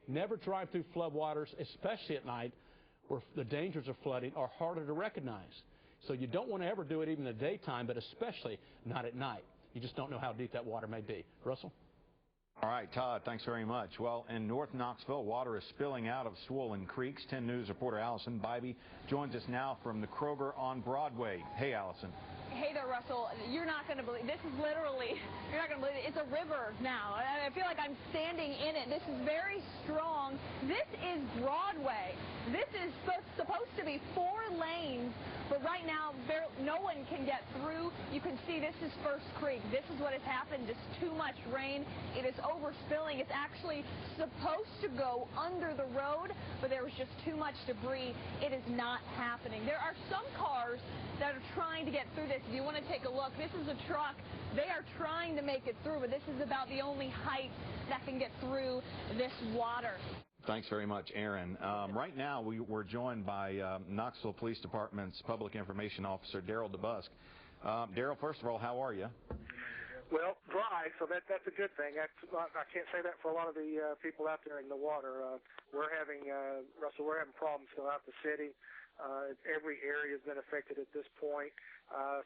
Never drive through floodwaters, especially at night, where the dangers of flooding are harder to recognize. So you don't want to ever do it even in the daytime, but especially not at night. You just don't know how deep that water may be. Russell? All right, Todd, thanks very much. Well, in North Knoxville, water is spilling out of swollen creeks. 10 News reporter Allison Bybee joins us now from the Kroger on Broadway. Hey, Allison. Hey there, Russell. You're not going to believe this is literally, you're not going to believe it. It's a river now. I feel like I'm standing in it. This is very strong. This is Broadway. This is supposed to be 4 lanes, but right now no one can get through. You can see this is First Creek. This is what has happened. Just too much rain. It is overspilling. It's actually supposed to go under the road, but there was just too much debris. It is not happening. There are some cars that are trying to get through this. If you want to take a look, this is a truck. They are trying to make it through, but this is about the only height that can get through this water. Thanks very much, Aaron. Right now, we're joined by Knoxville Police Department's Public Information Officer, Daryl DeBusk. Daryl, first of all, how are you? Well, dry, so that's a good thing. I can't say that for a lot of the people out there in the water. We're having, Russell, we're having problems throughout the city. Every area has been affected at this point.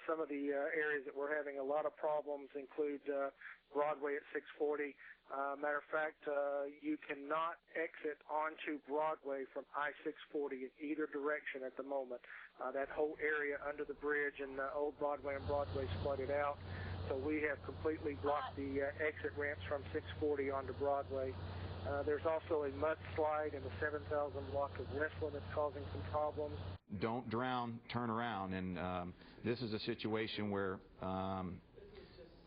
Some of the areas that we're having a lot of problems include Broadway at 640. Matter of fact, you cannot exit onto Broadway from I-640 in either direction at the moment. That whole area under the bridge and Old Broadway and Broadway is flooded out. So we have completely blocked the exit ramps from 640 onto Broadway. There's also a mudslide in the 7,000 block of Westland that's causing some problems. Don't drown, turn around. And this is a situation where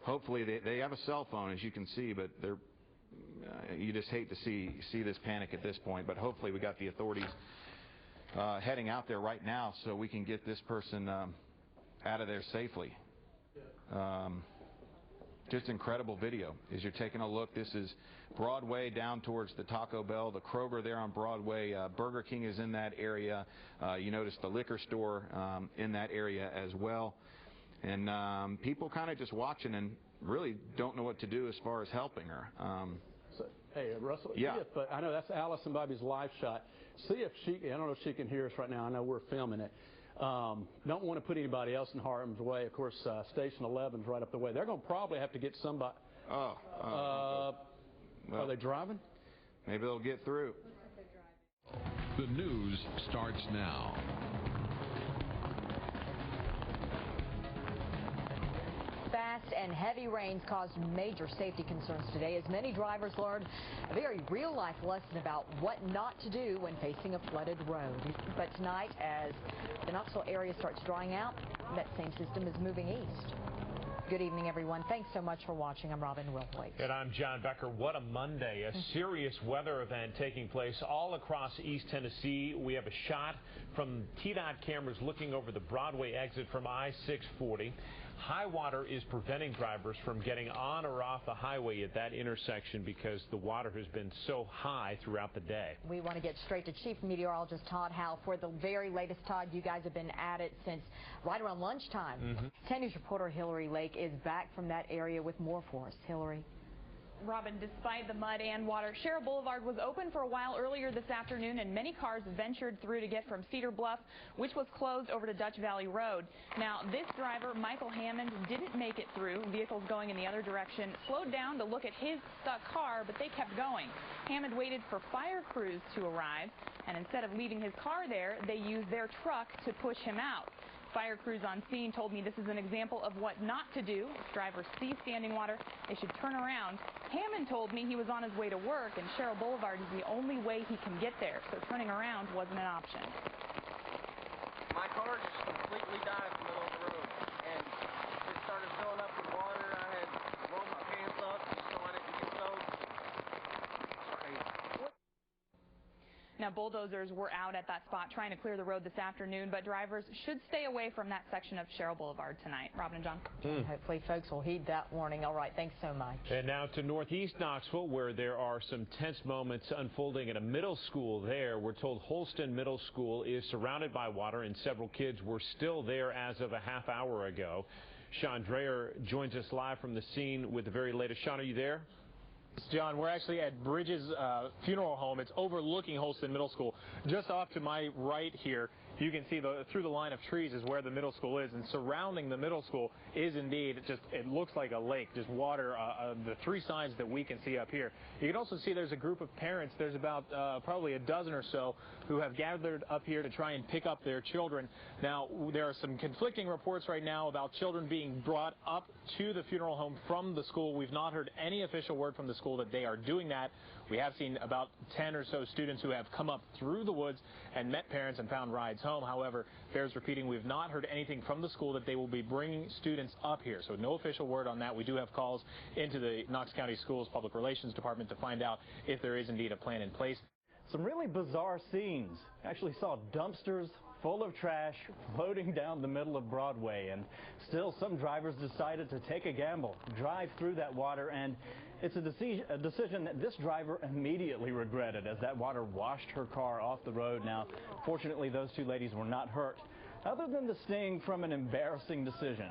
hopefully they have a cell phone, as you can see, but they're you just hate to see this panic at this point. But hopefully we got the authorities heading out there right now so we can get this person out of there safely. Just incredible video as you're taking a look. This is Broadway down towards the Taco Bell, the Kroger there on Broadway. Burger King is in that area. You notice the liquor store in that area as well. And people kind of just watching and really don't know what to do as far as helping her. Hey, Russell, yeah. I know that's Allison Bybee's live shot. See if she, I don't know if she can hear us right now. I know we're filming it. Don't want to put anybody else in harm's way. Of course, Station 11's right up the way. They're going to probably have to get somebody. Well, are they driving? Maybe they'll get through. The news starts now. Fast and heavy rains caused major safety concerns today as many drivers learned a very real-life lesson about what not to do when facing a flooded road. But tonight, as the Knoxville area starts drying out, that same system is moving east. Good evening, everyone. Thanks so much for watching. I'm Robin Wilhoit. And I'm John Becker. What a Monday. A serious weather event taking place all across East Tennessee. We have a shot from TDOT cameras looking over the Broadway exit from I-640. High water is preventing drivers from getting on or off the highway at that intersection because the water has been so high throughout the day. We want to get straight to Chief Meteorologist Todd Howe for the very latest. Todd, you guys have been at it since right around lunchtime. 10 News reporter Hillary Lake is back from that area with more for us. Hillary. Robin, despite the mud and water, Sherrill Boulevard was open for a while earlier this afternoon, and many cars ventured through to get from Cedar Bluff, which was closed, over to Dutch Valley Road. Now, this driver, Michael Hammond, didn't make it through. Vehicles going in the other direction slowed down to look at his stuck car, but they kept going. Hammond waited for fire crews to arrive, and instead of leaving his car there, they used their truck to push him out. Fire crews on scene told me this is an example of what not to do. If drivers see standing water, they should turn around. Hammond told me he was on his way to work, and Sherrill Boulevard is the only way he can get there, so turning around wasn't an option. My car just completely died in the middle of the road, and it started filling up with water. I had rolled my pants up just so I didn't get soaked. Now, bulldozers were out at that spot trying to clear the road this afternoon, but drivers should stay away from that section of Sherrill Boulevard tonight. Robin and John. Hopefully folks will heed that warning. All right, thanks so much. And now to northeast Knoxville, where there are some tense moments unfolding at a middle school there. We're told Holston Middle School is surrounded by water, and several kids were still there as of a half hour ago. Sean Dreyer joins us live from the scene with the very latest. Sean, are you there? John, we're actually at Bridges Funeral Home. It's overlooking Holston Middle School. Just off to my right here, you can see through the line of trees is where the middle school is, and surrounding the middle school is indeed it looks like a lake, just water, the three sides that we can see up here. You can also see there's a group of parents. There's about probably a dozen or so who have gathered up here to try and pick up their children. Now, there are some conflicting reports right now about children being brought up to the funeral home from the school. We've not heard any official word from the school that they are doing that. We have seen about 10 or so students who have come up through the woods and met parents and found rides home. However, bears repeating, we've not heard anything from the school that they will be bringing students up here. So no official word on that. We do have calls into the Knox County Schools Public Relations Department to find out if there is indeed a plan in place. Some really bizarre scenes. Actually saw dumpsters full of trash floating down the middle of Broadway, and still some drivers decided to take a gamble, drive through that water, and it's a decision that this driver immediately regretted as that water washed her car off the road. Now, fortunately, those two ladies were not hurt, other than the sting from an embarrassing decision.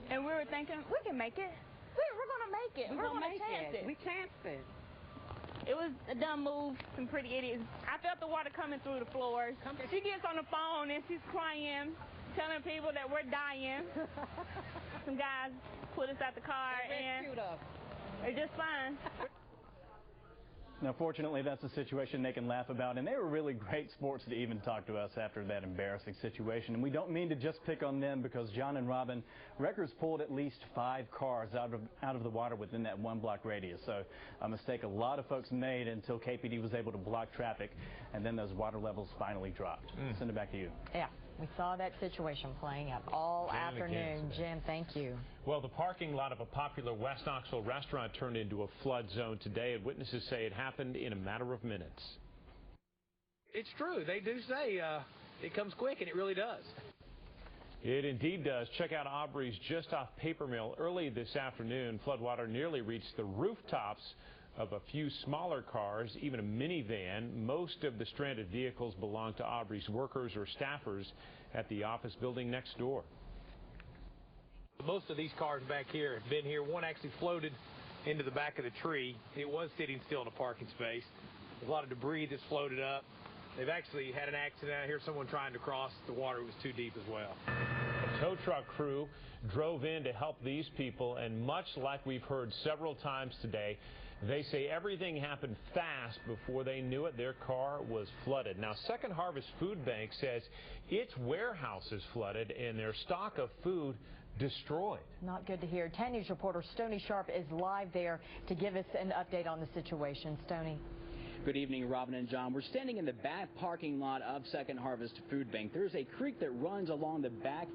And we were thinking, we can make it. We're going to make it. We're going to chance it. We chanced it. It was a dumb move, some pretty idiots. I felt the water coming through the floors. She gets on the phone and she's crying, telling people that we're dying. Some guys put us out the car and they're just fine. Now, fortunately, that's a situation they can laugh about, and they were really great sports to even talk to us after that embarrassing situation. And we don't mean to just pick on them, because John and Robin, wreckers pulled at least 5 cars out of the water within that 1-block radius. So a mistake a lot of folks made until KPD was able to block traffic, and then those water levels finally dropped. Send it back to you. Yeah. We saw that situation playing out all afternoon. Jim, thank you. Well, the parking lot of a popular West Knoxville restaurant turned into a flood zone today, and witnesses say it happened in a matter of minutes. It's true. They do say it comes quick, and it really does. It indeed does. Check out Aubrey's just off Paper Mill. Early this afternoon, floodwater nearly reached the rooftops of a few smaller cars, even a minivan. Most of the stranded vehicles belong to Aubrey's workers or staffers at the office building next door. Most of these cars back here have been here. One actually floated into the back of the tree. It was sitting still in a parking space. There's a lot of debris that's floated up. They've actually had an accident out here, someone trying to cross. The water was too deep as well. A tow truck crew drove in to help these people, and much like we've heard several times today, they say everything happened fast. Before they knew it, their car was flooded. Now, Second Harvest Food Bank says its warehouse is flooded and their stock of food destroyed. Not good to hear. 10 News reporter Stoney Sharp is live there to give us an update on the situation. Stoney. Good evening, Robin and John. We're standing in the back parking lot of Second Harvest Food Bank. There's a creek that runs along the back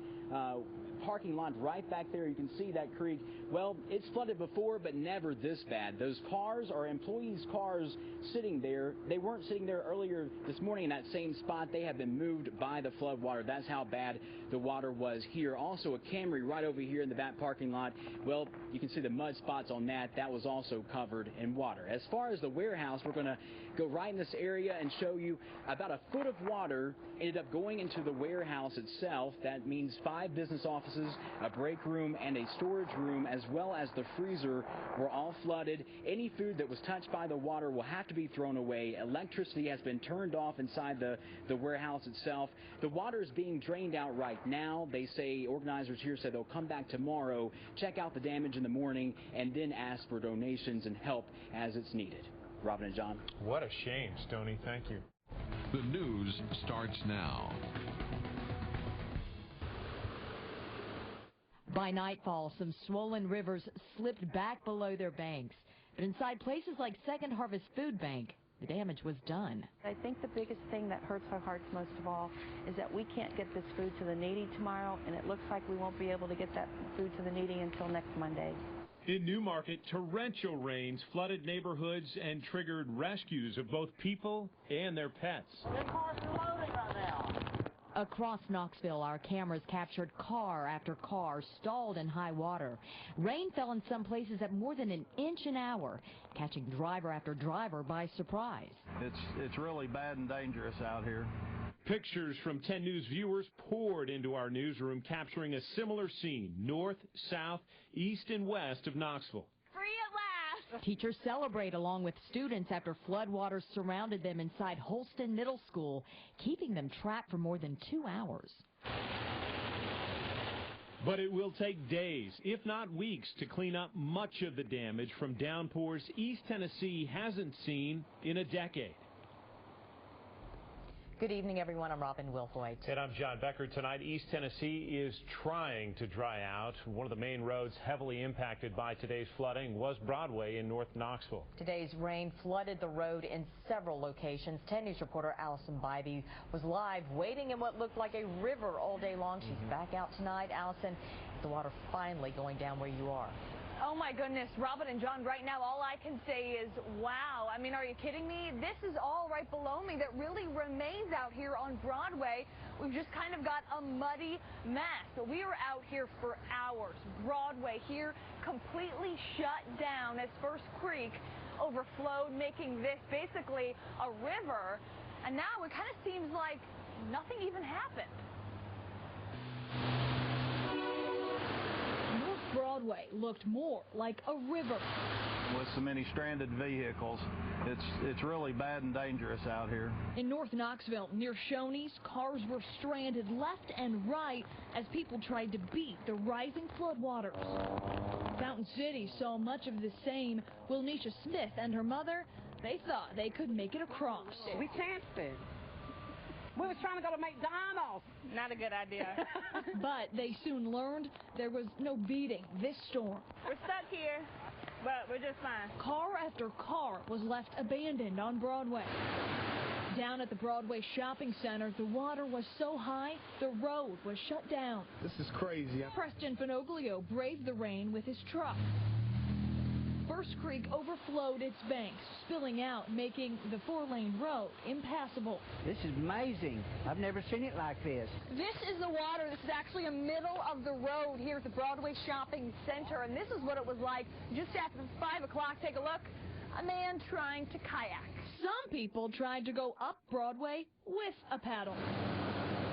parking lot right back there. You can see that creek. Well, it's flooded before, but never this bad. Those cars are employees' cars sitting there. They weren't sitting there earlier this morning in that same spot. They have been moved by the flood water. That's how bad the water was here. Also, a Camry right over here in the back parking lot. Well, you can see the mud spots on that. That was also covered in water. As far as the warehouse, we're going to go right in this area and show you about a foot of water ended up going into the warehouse itself. That means 5 business offices, a break room, and a storage room, as well as the freezer, were all flooded. Any food that was touched by the water will have to be thrown away. Electricity has been turned off inside the warehouse itself. The water is being drained out right now. They say, organizers here say they'll come back tomorrow, check out the damage in the morning, and then ask for donations and help as it's needed. Robin and John. What a shame, Stoney. Thank you. The news starts now. By nightfall, some swollen rivers slipped back below their banks. But inside places like Second Harvest Food Bank, the damage was done. I think the biggest thing that hurts our hearts most of all is that we can't get this food to the needy tomorrow, and it looks like we won't be able to get that food to the needy until next Monday. In Newmarket, torrential rains flooded neighborhoods and triggered rescues of both people and their pets. The cars are loading right now. Across Knoxville, our cameras captured car after car stalled in high water. Rain fell in some places at more than an inch an hour, catching driver after driver by surprise. It's really bad and dangerous out here. Pictures from 10 News viewers poured into our newsroom, capturing a similar scene, north, south, east, and west of Knoxville. Free at last. Teachers celebrate along with students after floodwaters surrounded them inside Holston Middle School, keeping them trapped for more than 2 hours. But it will take days, if not weeks, to clean up much of the damage from downpours East Tennessee hasn't seen in a decade. Good evening, everyone. I'm Robin Wilfoy. And I'm John Becker. Tonight, East Tennessee is trying to dry out. One of the main roads heavily impacted by today's flooding was Broadway in North Knoxville. Today's rain flooded the road in several locations. 10 News reporter Allison Bybee was live waiting in what looked like a river all day long. She's back out tonight. Allison, the water finally going down where you are. Oh my goodness, Robin and John, right now all I can say is wow. I mean, are you kidding me? This is all right below me that really remains out here on Broadway. We've just kind of got a muddy mess. We were out here for hours. Broadway here completely shut down as First Creek overflowed, making this basically a river. And now it kind of seems like nothing even happened. Broadway looked more like a river. With so many stranded vehicles, it's really bad and dangerous out here. In North Knoxville, near Shoney's, cars were stranded left and right as people tried to beat the rising floodwaters. Fountain City saw much of the same. Wilnisha Smith and her mother, they thought they could make it across. We chanced it. We was trying to go to McDonald's. Not a good idea. But they soon learned there was no beating this storm. We're stuck here, but we're just fine. Car after car was left abandoned on Broadway. Down at the Broadway Shopping Center, the water was so high, the road was shut down. This is crazy. Preston Finoglio braved the rain with his truck. First Creek overflowed its banks, spilling out, making the 4-lane road impassable. This is amazing. I've never seen it like this. This is the water. This is actually a middle of the road here at the Broadway Shopping Center, and this is what it was like just after 5 o'clock. Take a look. A man trying to kayak. Some people tried to go up Broadway with a paddle.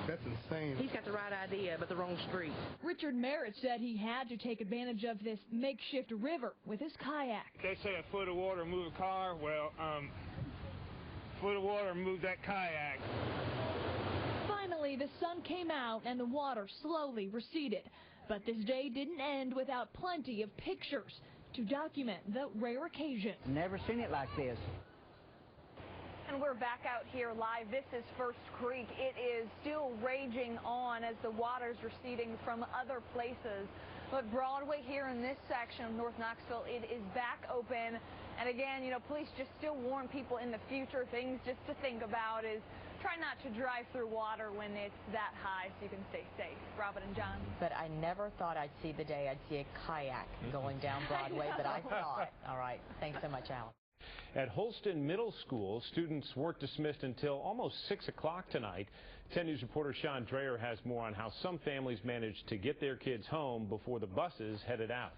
That's insane. He's got the right idea, but the wrong street. Richard Merritt said he had to take advantage of this makeshift river with his kayak. They say a foot of water move a car. Well, foot of water moved that kayak. Finally, the sun came out and the water slowly receded. But this day didn't end without plenty of pictures to document the rare occasion. Never seen it like this. And we're back out here live. This is First Creek. It is still raging on as the water's receding from other places. But Broadway here in this section of North Knoxville, it is back open. And again, you know, police just still warn people in the future, things just to think about is try not to drive through water when it's that high so you can stay safe. Robin and John. But I never thought I'd see the day I'd see a kayak going down Broadway, but I saw it. All right. Thanks so much, Al. At Holston Middle School, students weren't dismissed until almost 6 o'clock tonight. 10 News reporter Sean Dreyer has more on how some families managed to get their kids home before the buses headed out.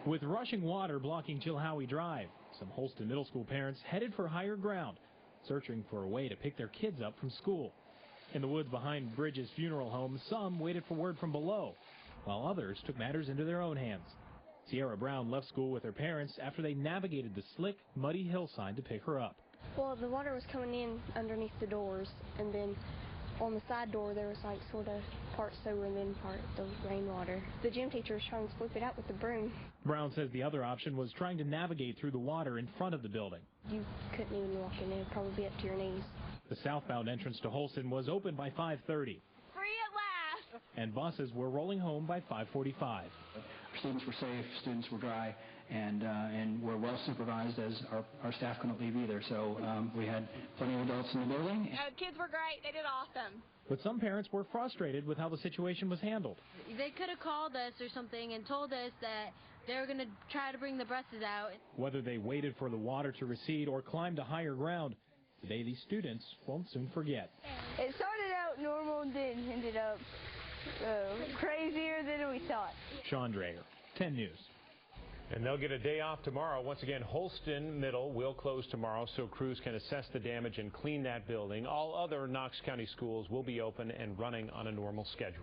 With rushing water blocking Chilhowie Drive, some Holston Middle School parents headed for higher ground, searching for a way to pick their kids up from school. In the woods behind Bridges Funeral Home, some waited for word from below, while others took matters into their own hands. Sierra Brown left school with her parents after they navigated the slick, muddy hillside to pick her up. Well, the water was coming in underneath the doors, and then on the side door there was like sort of part sewer and then part the rainwater. The gym teacher was trying to sweep it out with the broom. Brown says the other option was trying to navigate through the water in front of the building. You couldn't even walk in there, probably be up to your knees. The southbound entrance to Holston was open by 5:30. Free at last! And buses were rolling home by 5:45. Students were safe, students were dry, and were well supervised, as our staff couldn't leave either. So we had plenty of adults in the building. Kids were great. They did awesome. But some parents were frustrated with how the situation was handled. They could have called us or something and told us that they were going to try to bring the buses out. Whether they waited for the water to recede or climbed to higher ground, today these students won't soon forget. It started out normal and then ended up crazier than we thought. Sean Dreyer, 10 News. And they'll get a day off tomorrow. Once again, Holston Middle will close tomorrow so crews can assess the damage and clean that building. All other Knox County schools will be open and running on a normal schedule.